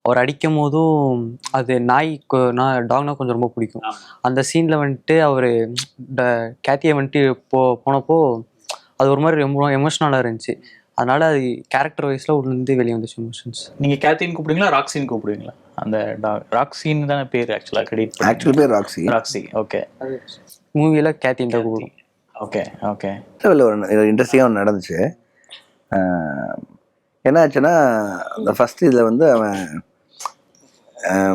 அவர் அடிக்கும் போதும் அது டாக்னா கொஞ்சம் ரொம்ப பிடிக்கும். அந்த சீன்ல வந்துட்டு அவரு கேத்தியை வந்துட்டு போனப்போ அது ஒரு மாதிரி ரொம்ப எமோஷனலாக இருந்துச்சு. அதனால அது கேரக்டர் வைஸ்ல உள்ளே வெளியே வந்துச்சு எமோஷன்ஸ். நீங்க கேத்தின்னு கூப்பிடுவீங்களா ராக்ஸின்னு கூப்பிடுவீங்களா? அந்த ராக்ஸின்னு தானே பேர் ஆக்சுவலா கிரெடிட். ஆக்சுவல் பேர் ராக்ஸி. Roxy okay. மூவில கேத்தின்னு தான் கூப்பிடுவோம். Okay okay. ஒரு இன்ட்ரெஸ்டிங்காக ஒன்று நடந்துச்சு. என்ன ஆச்சுன்னா அந்த ஃபர்ஸ்ட் இதில் வந்து அவன்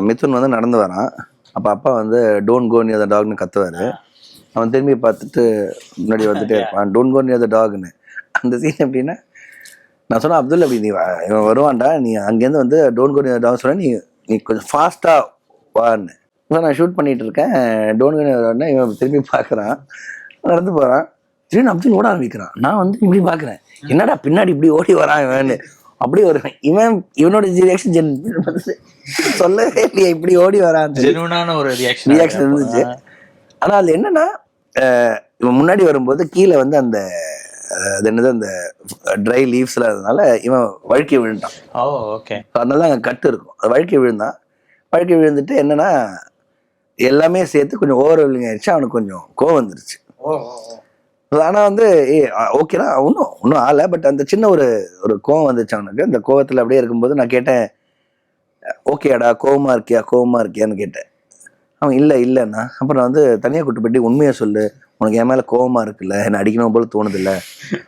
மிதுன் வந்து நடந்து வரான். அப்போ அப்பா வந்து டோன்ட் கோ நியர் த டாக்னு கத்துவார். அவன் திரும்பி பார்த்துட்டு முன்னாடி வந்துட்டே இருப்பான், டோன்ட் கோ நியர் த டாக்னு. அந்த சீன் எப்படின்னா, நான் சொன்னேன் அப்துல் அப்படி நீ இவன் வருவான்டா, நீ அங்கேருந்து வந்து don't go near the dog சொன்ன, நீ கொஞ்சம் ஃபாஸ்ட்டாக வான்னு. இப்போ நான் ஷூட் பண்ணிகிட்டு இருக்கேன், டோன்ட் கோ நியர் த டாக்னா இவன் திரும்பி பார்க்குறான், நடந்து போகிறான். திடீர்னு அப்துல் ஓட ஆரம்பிக்கிறான். நான் வந்து இப்படி பார்க்குறேன், என்னடா பின்னாடி இப்படி ஓடி வரான் இவன்னு. அப்படி ஒரு இவனோட ரியாக்ஷன் சொல்லவே இல்லையா, இப்படி ஓடி வரான் ஒரு ரியாக்ஷன் இருந்துச்சு. ஆனா அது என்னன்னா, இவன் முன்னாடி வரும்போது கீழே வந்து அந்த அது என்னது அந்த ட்ரை லீவ்ஸ்ல அதனால இவன் வழுக்கி விழுந்தான். அதனால அங்கே கட்டு இருக்கும், அது வழுக்கி விழுந்தான். வழுக்கி விழுந்துட்டு என்னன்னா எல்லாமே சேர்த்து கொஞ்சம் ஓவர்வெல்லிங் ஆயிடுச்சு. அவனுக்கு கொஞ்சம் கோவம் வந்துருச்சு. ஆனா வந்து ஓகேனா ஒன்றும் ஆகலை. பட் அந்த சின்ன ஒரு கோவம் வந்துச்சு அவனுக்கு. அந்த கோவத்தில் அப்படியே இருக்கும்போது நான் கேட்டேன், ஓகேடா கோவமா இருக்கியான்னு கேட்டேன். அவன் இல்லைன்னா அப்புறம் வந்து தனியாக கூட்டு போயிட்டு உண்மையை சொல்லு, உனக்கு என் மேலே கோவமா இருக்குல்ல, என்ன அடிக்கணும் போல தோணுது இல்லை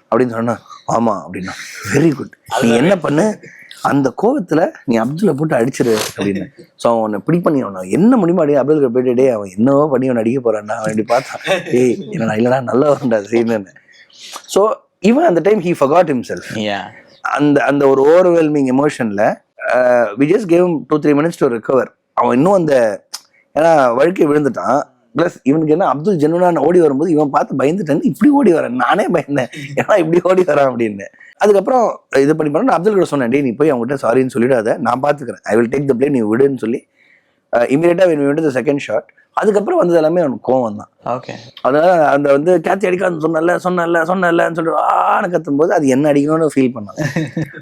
அப்படின்னு சொன்னா. ஆமா அப்படின்னா, வெரி குட், நீ என்ன பண்ணு, அந்த கோவத்துல நீ அப்துல்லை போட்டு அடிச்சிரு அப்படின்னு. ஸோ அவனை பிடி பண்ணி அவனை என்ன முடியுமா அடி அப்துல் போயிட்டு அவன் என்னவோ பண்ணி அவனை அடிக்க போறான்னா. அவன் இப்படி பார்த்தான், என்னடா இல்லைடா நல்லா வரண்டா சீன்னு. ஸோ இவன் அந்த டைம் ஹி ஃபர்காட் ஹிம்செல்ஃப். அந்த ஒரு overwhelming எமோஷன்ல we just gave him 2-3 minutes to recover. அவன் இன்னும் அந்த ஏன்னா வழுக்கை விழுந்துட்டான். பிளஸ் இவனுக்கு என்ன, அப்துல் ஜென்வனான ஓடி வரும்போது இவன் பார்த்து பயந்துட்டேன், இப்படி ஓடி வரேன், நானே பயந்தேன் ஏன்னா இப்படி ஓடி வரான் அப்படின்னு. அதுக்கப்புறம் இது பண்ணி பண்ண அப்துல் கூட சொன்னேன், நீ போய் அவங்ககிட்ட சாரின்னு சொல்லிடாத, நான் பார்த்துக்கிறேன், I will take the blame, நீ விடுன்னு சொல்லி இமீடியட்டா when we went to the second shot. அதுக்கப்புறம் வந்தது எல்லாமே அவனுக்கு கோவம் தான். ஓகே. அதனால அந்த வந்து கேட்ச் அடிக்கான்னு சொன்னல சொன்னலன்னு சொல்லிட்டு ஆன கத்தும் போது அது என்ன அடிக்கணும்னு ஃபீல் பண்ணான்.